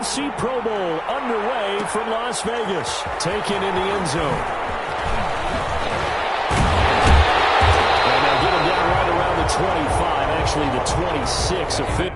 UFL ProBowl underway from Las Vegas. Taken in the end zone. And they'll get him down right around the 25, actually the 26 of 50.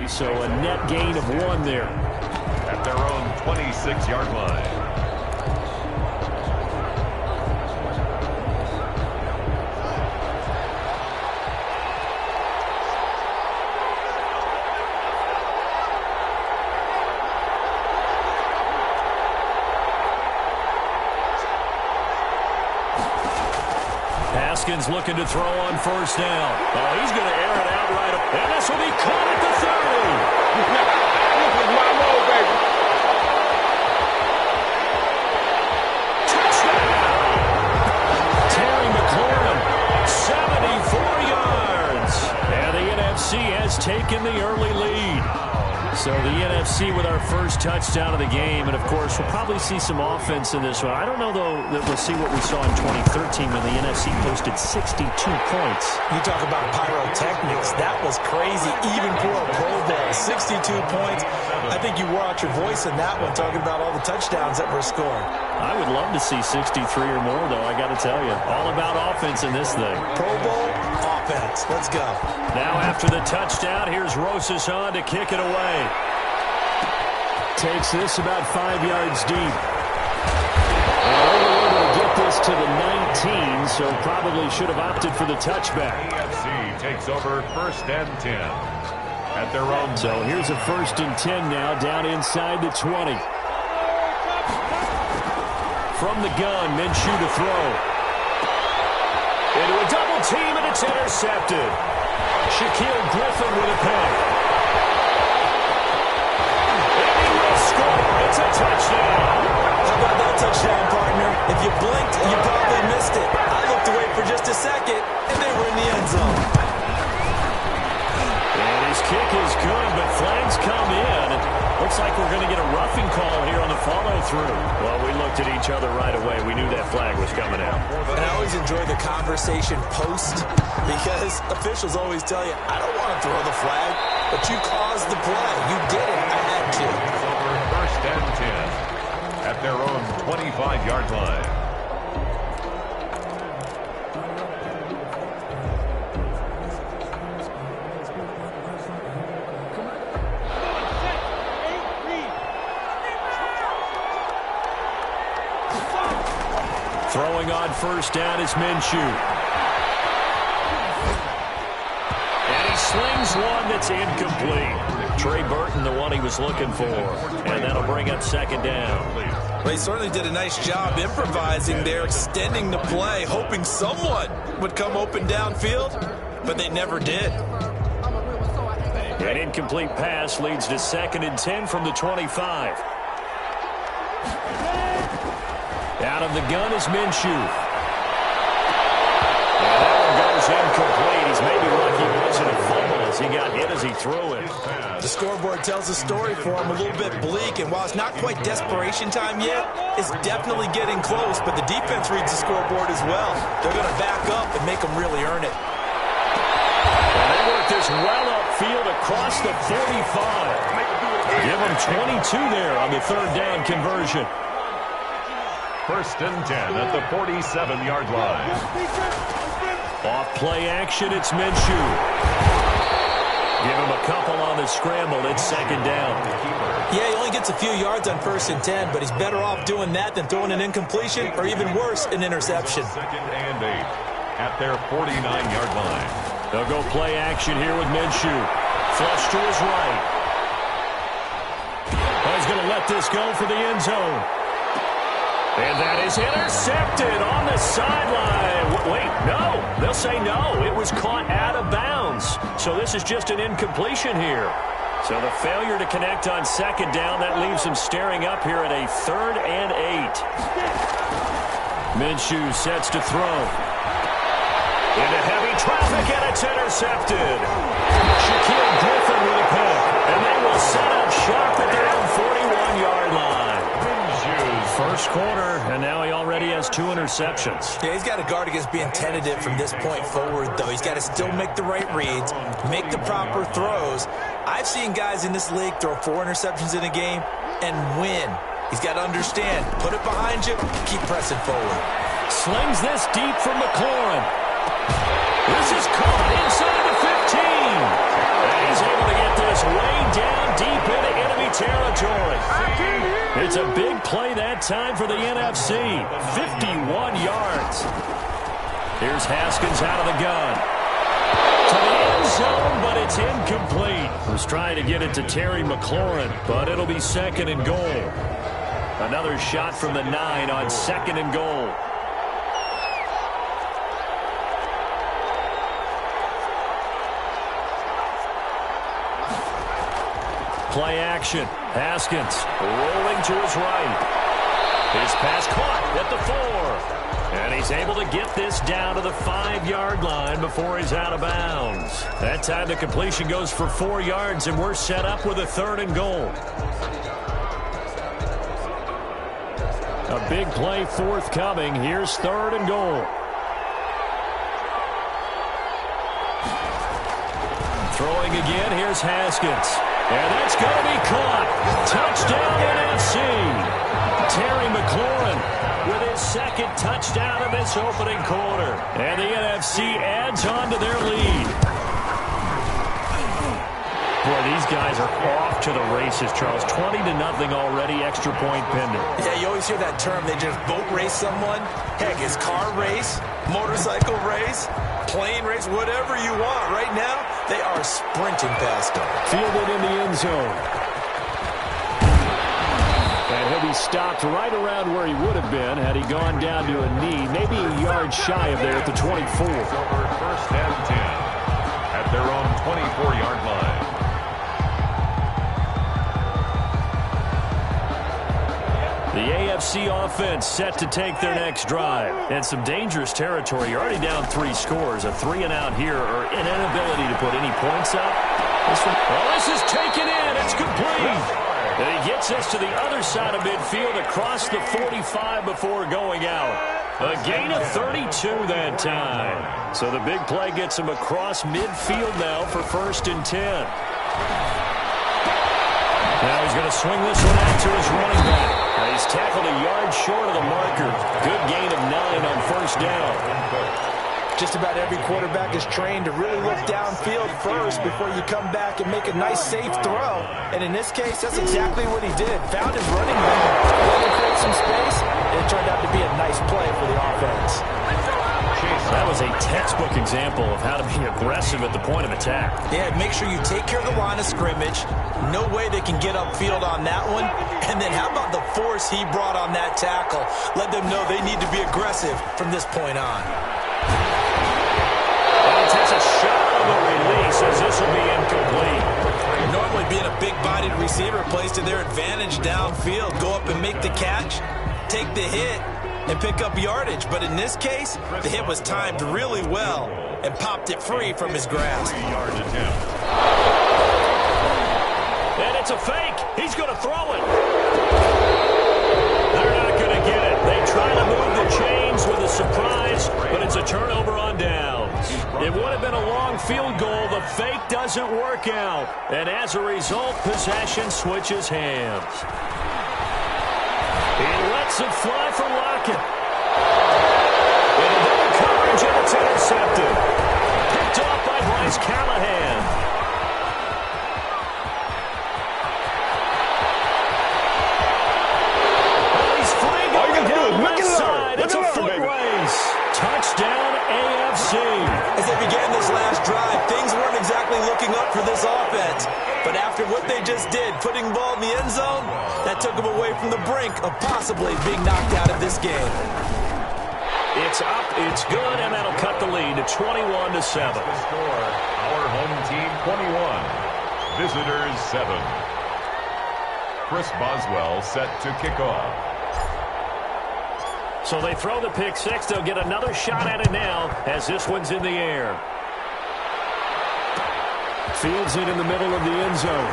So a net gain of 1 there. At their own 26-yard line. Haskins looking to throw on first down. Oh, he's going to air it out right up. And this will be caught at the 30. This is my road, baby. Touchdown! Terry McLaurin, 74 yards. And the NFC has taken the early lead. So the NFC with our first touchdown of the game. And, of course, we'll probably see some offense in this one. I don't know, though, that we'll see what we saw in 2013 when the NFC posted 62 points. You talk about pyrotechnics. That was crazy, even for a Pro Bowl. 62 points. I think you wore out your voice in that one, talking about all the touchdowns that were scored. I would love to see 63 or more, though, I got to tell you. All about offense in this thing. Pro Bowl offense. Let's go. Now after the touchdown, here's Rosas on to kick it away. Takes this about 5 yards deep. Only able to get this to the 19, so probably should have opted for the touchback. NFC takes over 1st and 10 at their own. So here's a 1st and 10 now, down inside the 20. From the gun, Minshew to throw. Into a double team, and it's intercepted. Shaquille Griffin with a pick. And he will score. It's a touchdown. How about that touchdown, partner? If you blinked, you probably missed it. I looked away for just a second, and they were in the end zone. And his kick is good, but flags come in. Looks like we're going to get a roughing call here on the follow-through. Well, we looked at each other right away. We knew that flag was coming out. And I always enjoy the conversation post because officials always tell you, I don't want to throw the flag, but you caused the play. You did it. I had to. Over 1st and 10 at their own 25-yard line. Throwing on first down is Minshew. And he slings one that's incomplete. Trey Burton, the one he was looking for. And that'll bring up 2nd down. Well, he certainly did a nice job improvising there, extending the play, hoping someone would come open downfield, but they never did. An incomplete pass leads to 2nd and 10 from the 25. Out of the gun is Minshew. And that one goes incomplete. He's maybe lucky it wasn't a fumble as he got hit as he threw it. The scoreboard tells a story for him, a little bit bleak, and while it's not quite desperation time yet, it's definitely getting close, but the defense reads the scoreboard as well. They're going to back up and make them really earn it. And they work this well upfield across the 45. Give them 22 there on the 3rd down conversion. 1st and 10 at the 47-yard line. Off play action, it's Minshew. Give him a couple on the scramble. It's second down. Yeah, he only gets a few yards on 1st and 10, but he's better off doing that than throwing an incompletion or even worse, an interception. 2nd and 8 at their 49-yard line. They'll go play action here with Minshew. Flush to his right. Oh, he's going to let this go for the end zone. And that is intercepted on the sideline. Wait, no. They'll say no. It was caught out of bounds. So this is just an incompletion here. So the failure to connect on second down, that leaves him staring up here at a 3rd and 8. Minshew sets to throw. Into heavy traffic, and it's intercepted. Shaquille Griffin with a pick. And they will set up shop at their own 41-yard line. First quarter, and now he already has 2 interceptions. Yeah, he's got to guard against being tentative from this point forward, though. He's got to still make the right reads, make the proper throws. I've seen guys in this league throw 4 interceptions in a game and win. He's got to understand, put it behind you, keep pressing forward. Slings this deep from McLaurin. This is caught inside the 15. And he's able to get this way down deep into enemy territory. It's a big play that time for the NFC. 51 yards. Here's Haskins out of the gun. To the end zone, but it's incomplete. Was trying to get it to Terry McLaurin, but it'll be 2nd and goal. Another shot from the 9 on 2nd and goal. Play action. Haskins rolling to his right. His pass caught at the 4. And he's able to get this down to the 5-yard line before he's out of bounds. That time the completion goes for 4 yards, and we're set up with a 3rd and goal. A big play forthcoming. Here's 3rd and goal. Throwing again. Here's Haskins. And that's going to be caught. Touchdown NFC. Terry McLaurin with his 2nd touchdown of this opening quarter. And the NFC adds on to their lead. Boy, these guys are off to the races, Charles. 20-0 already, extra point pending. Yeah, you always hear that term. They just boat race someone. Heck, it's car race, motorcycle race, plane race, whatever you want. Right now, they are sprinting past them. Fielded in the end zone. And he'll be stopped right around where he would have been had he gone down to a knee, maybe a yard shy of there at the 24. Over 1st and 10 at their own 24-yard line. The AFC offense set to take their next drive. And some dangerous territory. You're already down 3 scores. A 3-and-out here, or an inability to put any points up. This is taken in. It's complete. And he gets us to the other side of midfield across the 45 before going out. A gain of 32 that time. So the big play gets him across midfield now for 1st and 10. Now he's going to swing this one out to his running back. He's tackled a yard short of the marker. Good gain of 9 on 1st down. Just about every quarterback is trained to really look downfield first before you come back and make a nice, safe throw. And in this case, that's exactly what he did. Found his running back, wanted to create some space, and it turned out to be a nice play for the offense. That was a textbook example of how to be aggressive at the point of attack. Yeah, make sure you take care of the line of scrimmage. No way they can get upfield on that one. And then how about the force he brought on that tackle? Let them know they need to be aggressive from this point on. And he takes a shot on the release as this will be incomplete. Normally being a big-bodied receiver plays to their advantage downfield. Go up and make the catch, take the hit, and pick up yardage. But in this case, the hit was timed really well and popped it free from his grasp. 3-yard attempt. And it's a fake. He's going to throw it. They're not going to get it. They try to move the chains with a surprise, but it's a turnover on downs. It would have been a long field goal. The fake doesn't work out. And as a result, possession switches hands. He lets it fly for Lockett. Into double coverage, and it's intercepted. Picked off by Bryce Callahan. likely looking up for this offense. But after what they just did, putting the ball in the end zone, that took them away from the brink of possibly being knocked out of this game. It's up, it's good, and that'll cut the lead to 21-7. The score, our home team 21, visitors 7. Chris Boswell set to kick off. So they throw the pick six. They'll get another shot at it now as this one's in the air. Fields it in the middle of the end zone.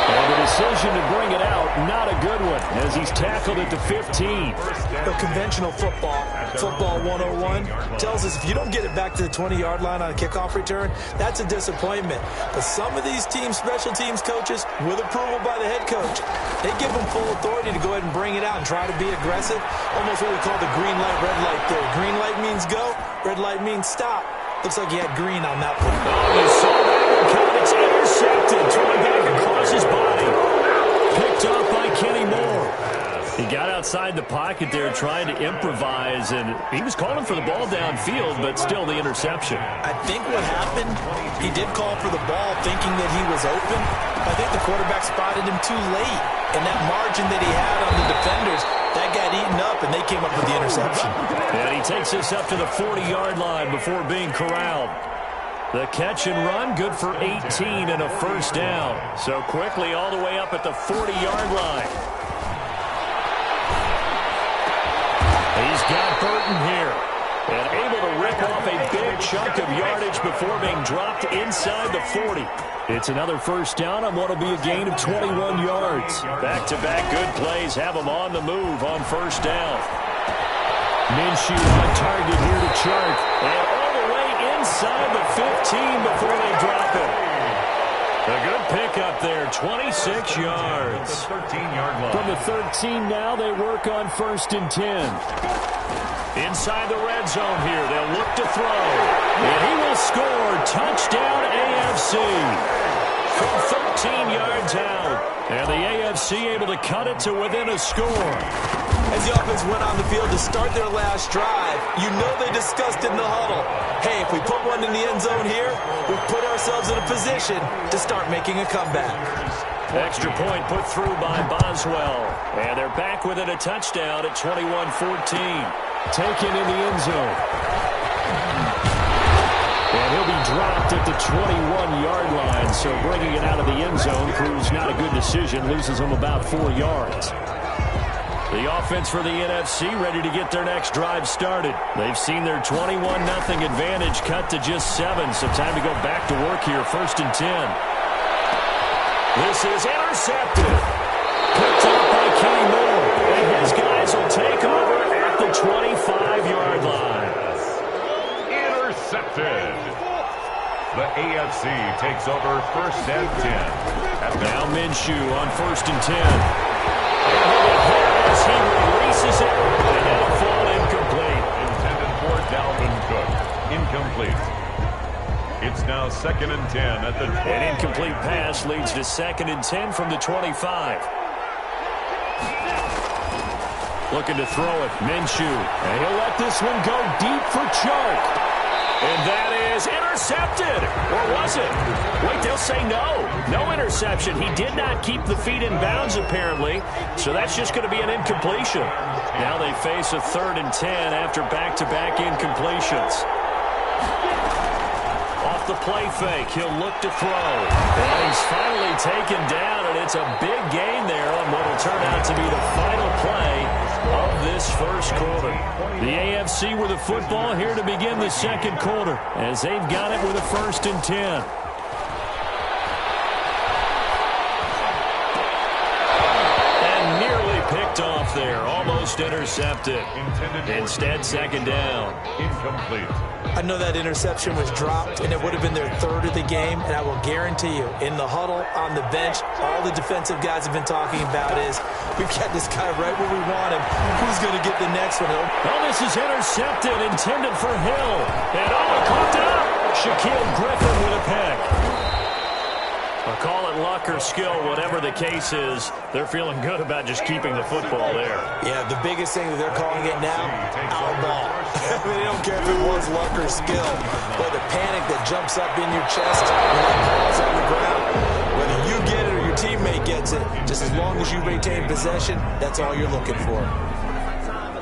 And the decision to bring it out, not a good one, as he's tackled at the 15. The conventional football 101, tells us if you don't get it back to the 20-yard line on a kickoff return, that's a disappointment. But some of these teams, special teams coaches, with approval by the head coach, they give them full authority to go ahead and bring it out and try to be aggressive. Almost what we call the green light, red light theory. Green light means go, red light means stop. Looks like he had green on that one. Oh, you saw that one coming. It's intercepted. Throwing back across his body. Picked off by Kenny Moore. He got outside the pocket there trying to improvise, and he was calling for the ball downfield, but still the interception. I think what happened, he did call for the ball thinking that he was open. I think the quarterback spotted him too late, and that margin that he had on the defenders, that got eaten up, and they came up with the interception. And he takes this up to the 40-yard line before being corralled. The catch and run, good for 18 and a first down. So quickly all the way up at the 40-yard line. He's got Burton here. And able to rip off a big chunk of yardage before being dropped inside the 40. It's another first down on what will be a gain of 21 yards. Back-to-back good plays have them on the move on first down. Minshew on target here to Chark. And all the way inside the 15 before they drop it. A good pickup there, 26 yards. 13-yard line. From the 13 now, they work on 1st and 10. Inside the red zone here, they'll look to throw. And he will score. Touchdown AFC. From 13 yards out. And the AFC able to cut it to within a score. As the offense went on the field to start their last drive, you know they discussed in the huddle, hey, if we put one in the end zone here, we've put ourselves in a position to start making a comeback. Extra point put through by Boswell. And they're back within a touchdown at 21-14. Taken in the end zone. And he'll be dropped at the 21-yard line. So bringing it out of the end zone proves not a good decision. Loses him about 4 yards. The offense for the NFC ready to get their next drive started. They've seen their 21-0 advantage cut to just 7. So time to go back to work here. 1st and 10. This is intercepted. Picked up by Kenny Moore. And his guys will take over at the 25-yard line. Intercepted. The AFC takes over 1st and 10. Now Minshew on 1st and 10. As he releases it, and that'll fall incomplete. Intended for Dalvin Cook. Incomplete. It's now 2nd and 10 at the... An incomplete pass leads to 2nd and 10 from the 25. Looking to throw it, Minshew. And he'll let this one go deep for Chark. And that is intercepted. Or was it? Wait, they'll say no. No interception. He did not keep the feet in bounds, apparently. So that's just going to be an incompletion. Now they face a 3rd and 10 after back-to-back incompletions. Off the play fake, he'll look to throw. And he's finally taken down, and it's a big gain there on what will turn out to be the final play of this first quarter. The AFC with the football here to begin the second quarter as they've got it with a 1st and 10. And nearly picked off there, almost intercepted. Instead, 2nd down. Incomplete. I know that interception was dropped, and it would have been their 3rd of the game, and I will guarantee you, in the huddle, on the bench, all the defensive guys have been talking about is, we've got this guy right where we want him. Who's going to get the next one? Oh, this is intercepted, intended for Hill. And oh, caught up. Shaquille Griffin with a pick. I'll call it luck or skill, whatever the case is, they're feeling good about just keeping the football there. Yeah, the biggest thing that they're calling it now, our ball. I mean, they don't care if it was luck or skill, but the panic that jumps up in your chest when that ball's on the ground, whether you get it or your teammate gets it, just as long as you retain possession, that's all you're looking for.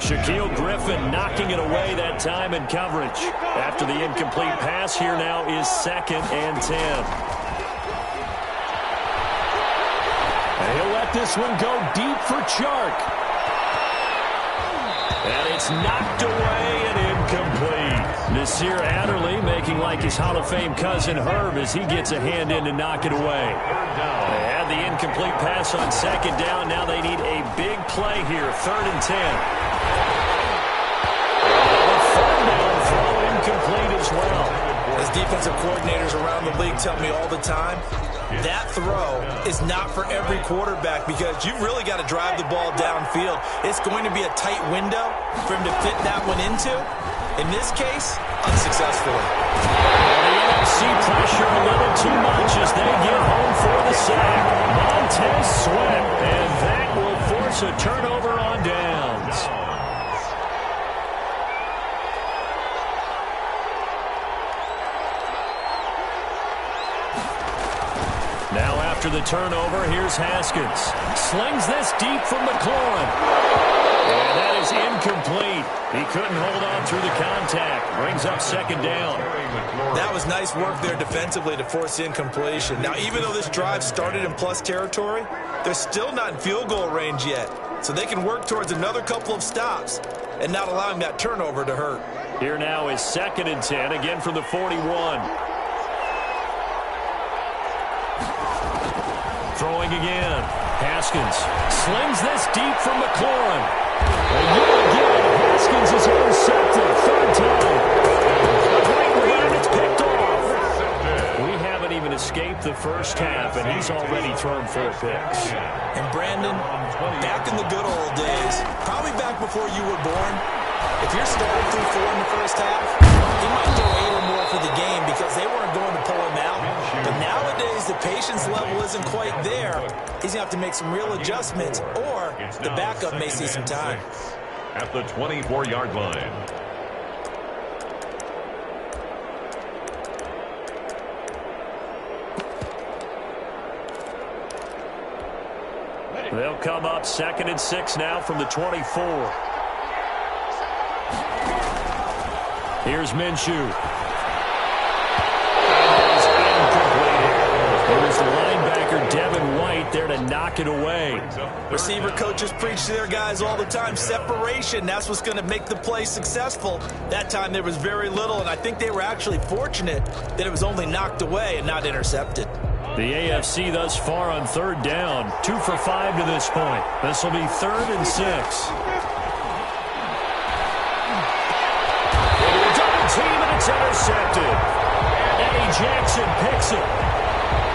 Shaquille Griffin knocking it away that time in coverage. After the incomplete pass, here now is 2nd and 10. And he'll let this one go deep for Chark. And it's knocked away and incomplete. Nasir Adderley making like his Hall of Fame cousin Herb as he gets a hand in to knock it away. They had the incomplete pass on 2nd down. Now they need a big play here, 3rd and 10. Incomplete as well. As defensive coordinators around the league tell me all the time, that throw is not for every quarterback because you've really got to drive the ball downfield. It's going to be a tight window for him to fit that one into. In this case, unsuccessfully. The NFC pressure a little too much as they get home for the sack. Montez Sweat, and that will force a turnover on downs. Now after the turnover, here's Haskins. Slings this deep from McLaurin. And that is incomplete. He couldn't hold on through the contact. Brings up 2nd down. That was nice work there defensively to force the incompletion. Now, even though this drive started in plus territory, they're still not in field goal range yet. So they can work towards another couple of stops and not allowing that turnover to hurt. Here now is 2nd and 10, again from the 41. Throwing again. Haskins slings this deep from McLaurin. And again, Haskins is intercepted. 3rd time. Great read, and it's picked off. We haven't even escaped the first half, and he's already thrown 4 picks. And Brandon, back in the good old days, probably back before you were born, if you're starting through 4 in the first half, he might throw 8 or more for the game because they weren't going to pull him out. But nowadays, the patience level isn't quite there. He's going to have to make some real adjustments, or the backup may see some time. At the 24-yard line. They'll come up 2nd and 6 now from the 24. Here's Minshew. It was the linebacker Devin White there to knock it away. Receiver coaches preach to their guys all the time. Separation, that's what's going to make the play successful. That time there was very little, and I think they were actually fortunate that it was only knocked away and not intercepted. The AFC thus far on 3rd down. 2 for 5 to this point. This will be 3rd and 6. Double team, and it's intercepted. Eddie Jackson picks it.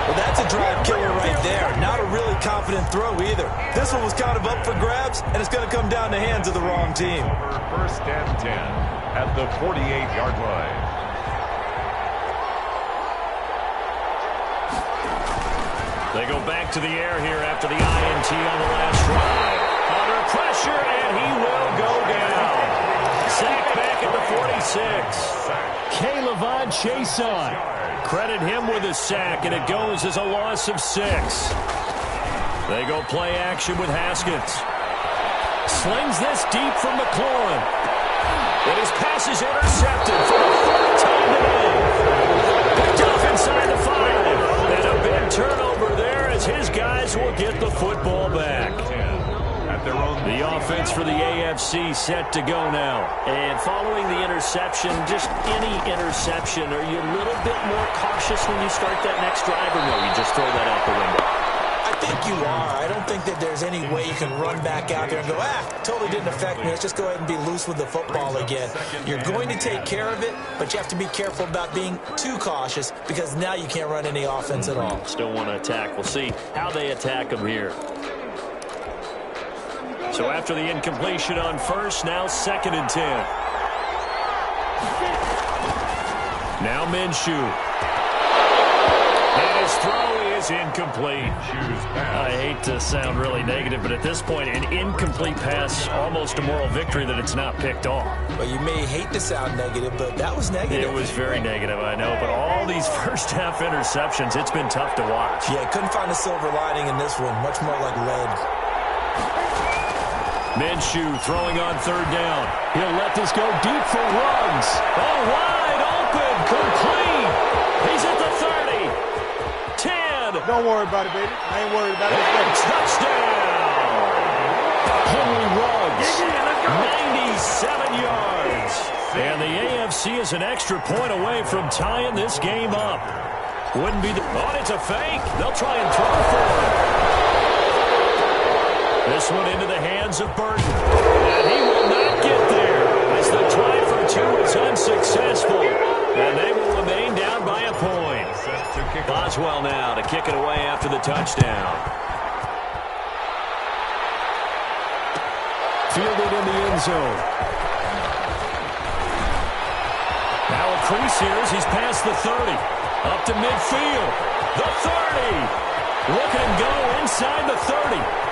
Well, that's a drive killer right there. Not a really confident throw either. This one was kind of up for grabs, and it's going to come down the hands of the wrong team. 1st and 10 at the 48-yard line. They go back to the air here after the INT on the last drive. Under pressure, and he will go down. Sack back at the 46. K'Lavon Chaisson. Credit him with a sack, and it goes as a loss of 6. They go play action with Haskins. Slings this deep from McLaurin. And his pass is intercepted for the 4th time today. Picked off inside the 5. And a big turnover there as his guys will get the football back. The offense for the AFC set to go now. And following the interception, just any interception, are you a little bit more cautious when you start that next drive, or no, you just throw that out the window? I think you are. I don't think that there's any way you can run back out there and go, totally didn't affect me. Let's just go ahead and be loose with the football again. You're going to take care of it, but you have to be careful about being too cautious because now you can't run any offense at all. Still want to attack. We'll see how they attack them here. So after the incompletion on 1st, now 2nd and 10. Now Minshew. And his throw is incomplete. I hate to sound really negative, but at this point, an incomplete pass, almost a moral victory that it's not picked off. Well, you may hate to sound negative, but that was negative. It was very negative, I know, but all these first-half interceptions, it's been tough to watch. Yeah, couldn't find a silver lining in this one. Much more like lead. Minshew throwing on third down. He'll let this go deep for Ruggs. Oh, wide open, complete. He's at the 30. 10. Don't worry about it, baby. I ain't worried about it. Touchdown. Henry Ruggs. 97 yards. And the AFC is an extra point away from tying this game up. Wouldn't be the... Oh, it's a fake. They'll try and throw for it. This one into the hands of Burton. And he will not get there as the try for two is unsuccessful. And they will remain down by a point. Boswell now to kick it away after the touchdown. Fielded in the end zone. Now a crease here as he's past the 30. Up to midfield. The 30. Look at him go inside the 30.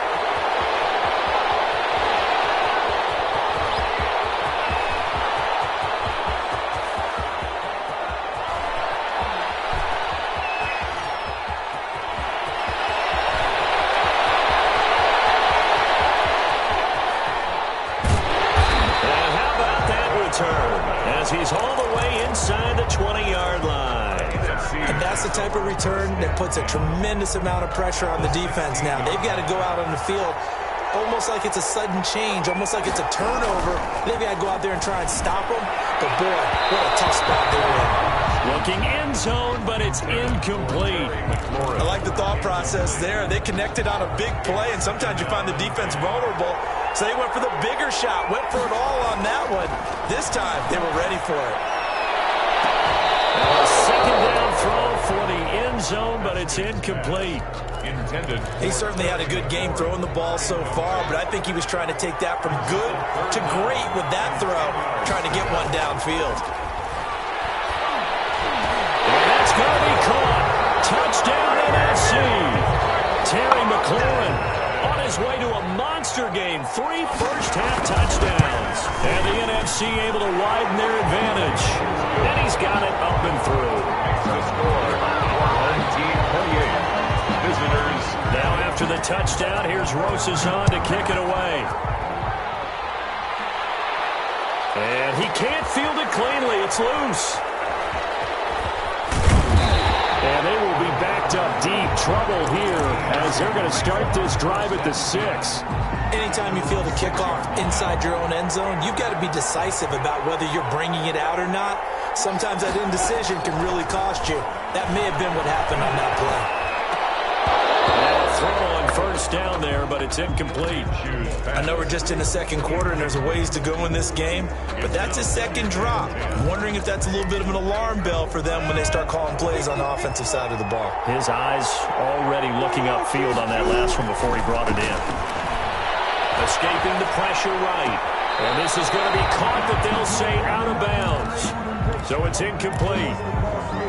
As he's all the way inside the 20-yard line. And that's the type of return that puts a tremendous amount of pressure on the defense now. They've got to go out on the field almost like it's a sudden change, almost like it's a turnover. They've got to go out there and try and stop them. But, boy, what a tough spot they were in. Looking end zone, but it's incomplete. I like the thought process there. They connected on a big play, and sometimes you find the defense vulnerable. So they went for the bigger shot, went for it all on that one. This time, they were ready for it. A second down throw for the end zone, but it's incomplete. Intended. He certainly had a good game throwing the ball so far, but I think he was trying to take that from good to great with that throw, trying to get one downfield. And that's going to be caught. Touchdown NFC. Terry McLaurin on his way to a monster game. 3 first-half touchdowns. And the NFC able to widen their advantage. And he's got it up and through. The score, our home team 28. Visitors. Now after the touchdown, here's Rosazon to kick it away. And he can't field it cleanly. It's loose. And they will be backed up deep. Trouble here as they're going to start this drive at the 6. Anytime you field a kickoff inside your own end zone, you've got to be decisive about whether you're bringing it out or not. Sometimes that indecision can really cost you. That may have been what happened on that play. Throw on first down there, but it's incomplete. I know we're just in the second quarter and there's a ways to go in this game, but that's his second drop. I'm wondering if that's a little bit of an alarm bell for them when they start calling plays on the offensive side of the ball. His eyes already looking upfield on that last one before he brought it in. Escaping the pressure right. And this is going to be caught, but they'll say out of bounds. So it's incomplete.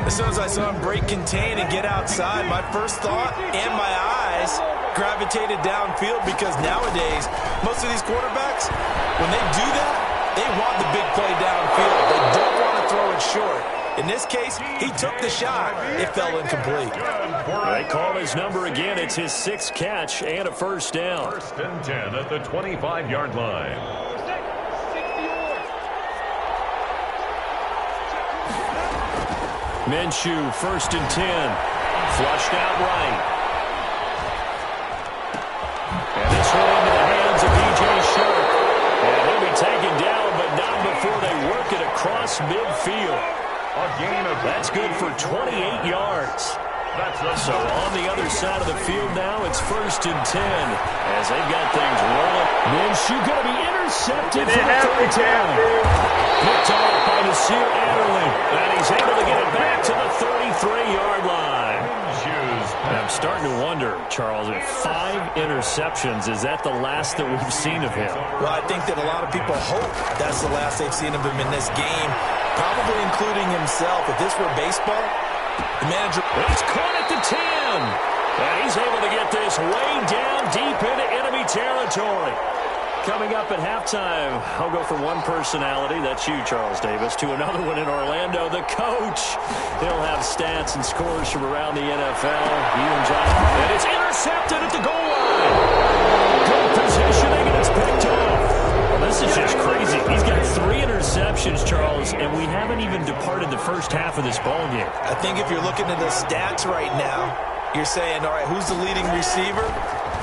As soon as I saw him break contain and get outside, my first thought and my eyes gravitated downfield because nowadays, most of these quarterbacks, when they do that, they want the big play downfield. They don't want to throw it short. In this case, he took the shot. It fell incomplete. They call his number again. It's his 6th catch and a first down. 1st and 10 at the 25-yard line. Minshew, 1st and 10. Flushed out right. And this one into the hands of DJ Shark. And he'll be taken down, but not before they work it across midfield. A gain of... That's good for 28 yards. So on the other side of the field now, it's 1st and 10 as they've got things rolling. Minshew going to be intercepted for the 3rd time. Picked off by Nasir Adderley, and he's able to get it back to the 33-yard line. I'm starting to wonder, Charles, if 5 interceptions, is that the last that we've seen of him? Well, I think that a lot of people hope that's the last they've seen of him in this game, probably including himself. If this were baseball, The manager... He's caught at the 10. And he's able to get this way down deep into enemy territory. Coming up at halftime, I'll go from one personality, that's you, Charles Davis, to another one in Orlando, the coach. He'll have stats and scores from around the NFL. You and Jonathan. And it's intercepted at the goal line. Good positioning, and it's picked off. Well, this is just crazy. He's got 3 interceptions, Charles, and we haven't even departed the first half of this ballgame. I think if you're looking at the stats right now, you're saying, all right, who's the leading receiver?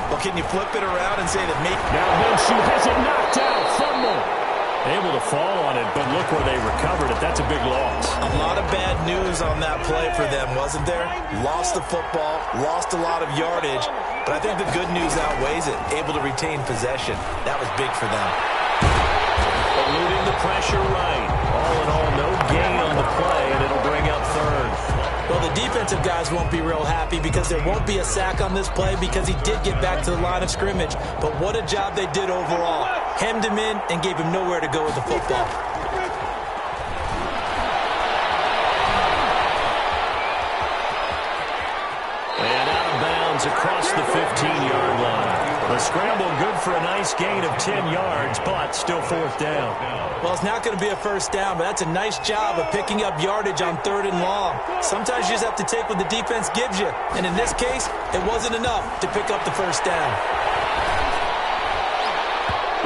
Well, can you flip it around and say that maybe... Now Minshew has it knocked out. Fumble. Able to fall on it, but look where they recovered it. That's a big loss. A lot of bad news on that play for them, wasn't there? Lost the football, lost a lot of yardage, but I think the good news outweighs it. Able to retain possession. That was big for them. Eluding the pressure right. All in all, no gain on the play, and it'll bring up third. Well, the defensive guys won't be real happy because there won't be a sack on this play because he did get back to the line of scrimmage. But what a job they did overall. Hemmed him in and gave him nowhere to go with the football. And out of bounds across the 15-yard line. The scramble good for a nice gain of 10 yards, but still fourth down. Well, it's not going to be a first down, but that's a nice job of picking up yardage on 3rd and long. Sometimes you just have to take what the defense gives you. And in this case, it wasn't enough to pick up the first down.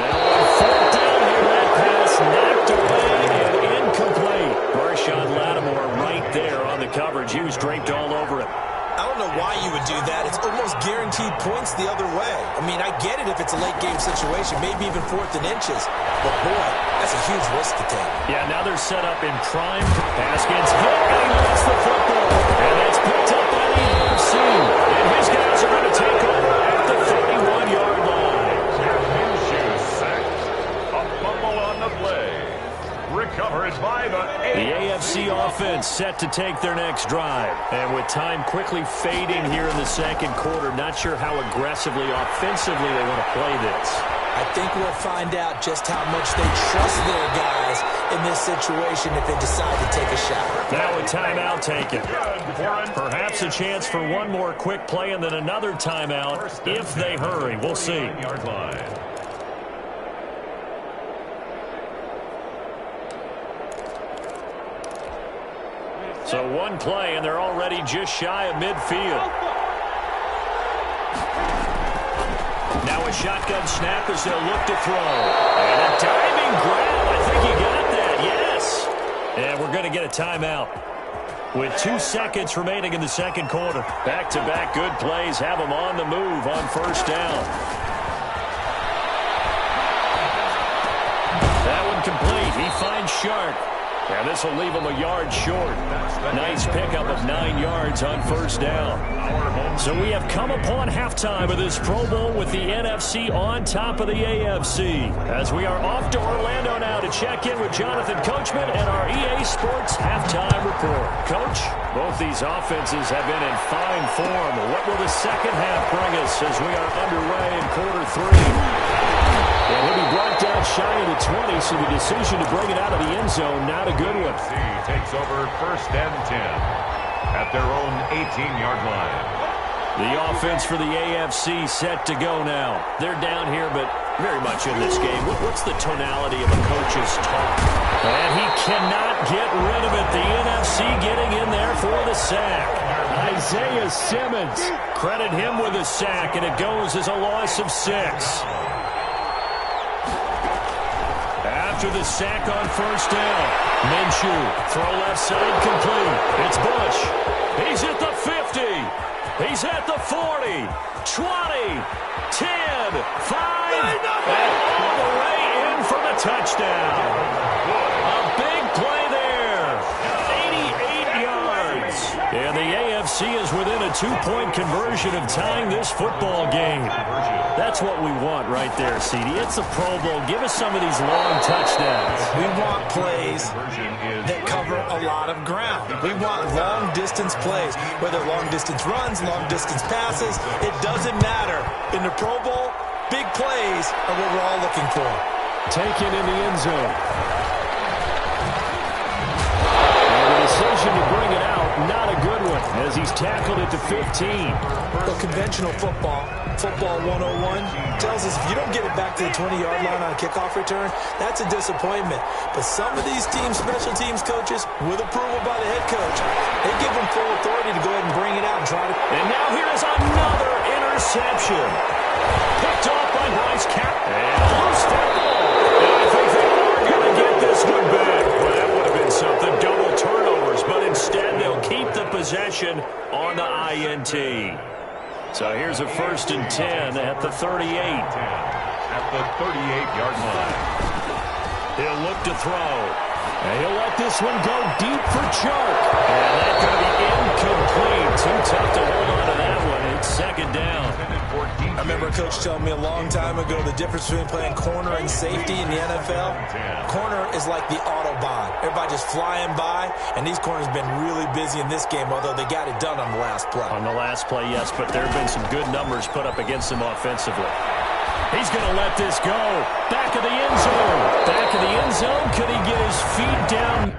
Now on 4th down here, that pass knocked away and incomplete. Marshawn Lattimore right there on the coverage. He was draped all over it. I don't know why you would do that. It's almost guaranteed points the other way. I mean, I get it if it's a late-game situation, maybe even 4th and inches. But, boy, that's a huge risk to take. Yeah, now they're set up in prime. Pass gets hit, and he lost the football. And that's picked up by the AFC. And his guys are going to take over at the 31-yard line. Minshew sacked. A fumble on the play. Recovered by the AFC offense set to take their next drive. And with time quickly fading here in the second quarter, not sure how aggressively, offensively they want to play this. I think we'll find out just how much they trust their guys in this situation if they decide to take a shot. Now a timeout taken. Perhaps a chance for one more quick play and then another timeout if they hurry. We'll see. Yard line. So one play, and they're already just shy of midfield. Now a shotgun snap as they'll look to throw. And a diving grab. I think you got that, yes. And we're going to get a timeout with 2 seconds remaining in the second quarter. Back-to-back good plays have them on the move on first down. That one complete. He finds Sharp. And this will leave him a yard short. Nice pickup of 9 yards on first down. So we have come upon halftime of this Pro Bowl with the NFC on top of the AFC. As we are off to Orlando now to check in with Jonathan Coachman and our EA Sports halftime report. Coach, both these offenses have been in fine form. What will the second half bring us as we are underway in quarter 3? And he'll be brought down shy of the 20, so the decision to bring it out of the end zone, not a good one. He takes over 1st and 10 at their own 18-yard line. The offense for the AFC set to go now. They're down here, but very much in this game. What's the tonality of a coach's talk? And he cannot get rid of it. The NFC getting in there for the sack. Isaiah Simmons, credit him with a sack, and it goes as a loss of 6. After the sack on first down, Minshew, throw left side complete. It's Bush. He's at the 50. He's at the 40, 20, 10, 5, and all the way in for the touchdown. A big play there. 88 yards. And the AFC is within a 2-point conversion of tying this football game. That's what we want right there, CD. It's a Pro Bowl. Give us some of these long touchdowns. We want plays that cover a lot of ground. We want long-distance plays, whether long-distance runs, long-distance passes. It doesn't matter. In the Pro Bowl, big plays are what we're all looking for. Taken in the end zone. And the decision to bring it out, not a good one. as he's tackled at the 15. Well, conventional football 101, tells us if you don't get it back to the 20-yard line on a kickoff return, that's a disappointment. But some of these teams, special teams coaches, with approval by the head coach, they give them full authority to go ahead and bring it out and try to... And now here is another interception. Picked off by Bryce Cap. And loose that ball. And I think they are going to get this one back. Well, that would have been something. Double turnovers. But instead, they'll keep the possession on the INT. So here's a 1st and 10 at the 38. At the 38-yard line. He'll look to throw. And he'll let this one go deep for Chark. And that's going to be incomplete. Too tough to hold on to that one. It's 2nd down. I remember a coach telling me a long time ago the difference between playing corner and safety in the NFL. Corner is like the Autobahn. Everybody just flying by, and these corners have been really busy in this game, although they got it done on the last play. On the last play, yes, but there have been some good numbers put up against him offensively. He's going to let this go. Back of the end zone. Back of the end zone. Could he get his feet down?